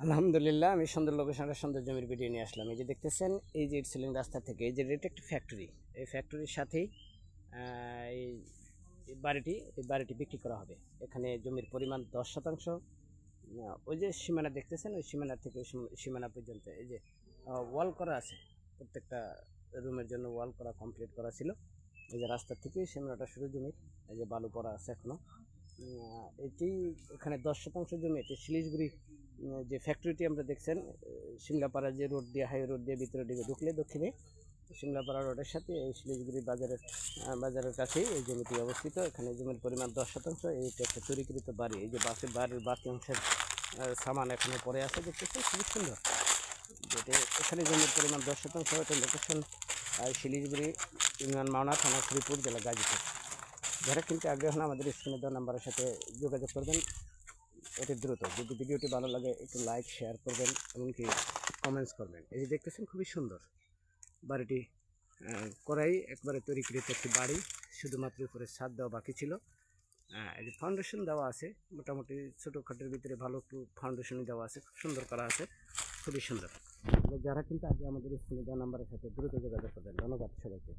আলহামদুলিল্লাহ, আমি সুন্দর লোকেশনের সুন্দর জমির ভিডিও নিয়ে আসলাম। এই যে দেখতেছেন, এই যে সিলিং রাস্তা থেকে এই যে এটা একটি ফ্যাক্টরি। এই ফ্যাক্টরির সাথেই এই এই বাড়িটি বিক্রি করা হবে। এখানে জমির পরিমাণ 10%। ওই যে সীমানা দেখতেছেন, ওই সীমানা থেকে সীমানা পর্যন্ত এই যে ওয়াল করা আছে। প্রত্যেকটা রুমের জন্য ওয়াল করা কমপ্লিট করা ছিল। এই যে রাস্তা থেকে সীমানাটা শুরু জমির, এই যে বালু পড়া আছে এখনো। এটি এখানে 10% জমি। এটি শিলিগুড়ি যে ফ্যাক্টরিটি আমরা দেখছেন, সিমলাপাড়া যে রোড দিয়ে হাই রোড দিয়ে ভিতরের দিকে ঢুকলে দক্ষিণে সিমলাপাড়া রোডের সাথে এই শিলিগুড়ি বাজারের কাছেই এই জমিটি অবস্থিত। এখানে জমির পরিমাণ 10%। এইটা একটা তৈরিকৃত বাড়ি। এই যে বাড়ির বাকি অংশের সামান এখনো পরে আছে, দেখতেছেন খুবই সুন্দর। যেটি এখানে জমির পরিমাণ 10%। এটা লোকেশন শিলিগুড়ি ইউনিয়ন মাওনা থানা শ্রীপুর, জেলা গাজীপুর। যারা কিন্তু আগ্রহ হন আমাদের স্ক্রিনে দেওয়া নাম্বারের সাথে যোগাযোগ করবেন অতি দ্রুত। যদি ভিডিওটি ভালো লাগে একটু লাইক শেয়ার করবেন, এমনকি কমেন্টস করবেন। এই যে দেখতেছেন খুবই সুন্দর বাড়িটি করাই একবারে তৈরিকৃত একটি বাড়ি। শুধুমাত্র উপরে ছাদ দেওয়া বাকি ছিল। এই যে ফাউন্ডেশন দেওয়া আছে, মোটামুটি ছোটোখাটোর ভিতরে ভালো একটু ফাউন্ডেশনই দেওয়া আছে, খুব সুন্দর করা আছে, খুবই সুন্দর। যারা কিন্তু আগে আমাদের স্ক্রিনে দেওয়া নাম্বারের সাথে দ্রুত যোগাযোগ করবেন। ধন্যবাদ সবাইকে।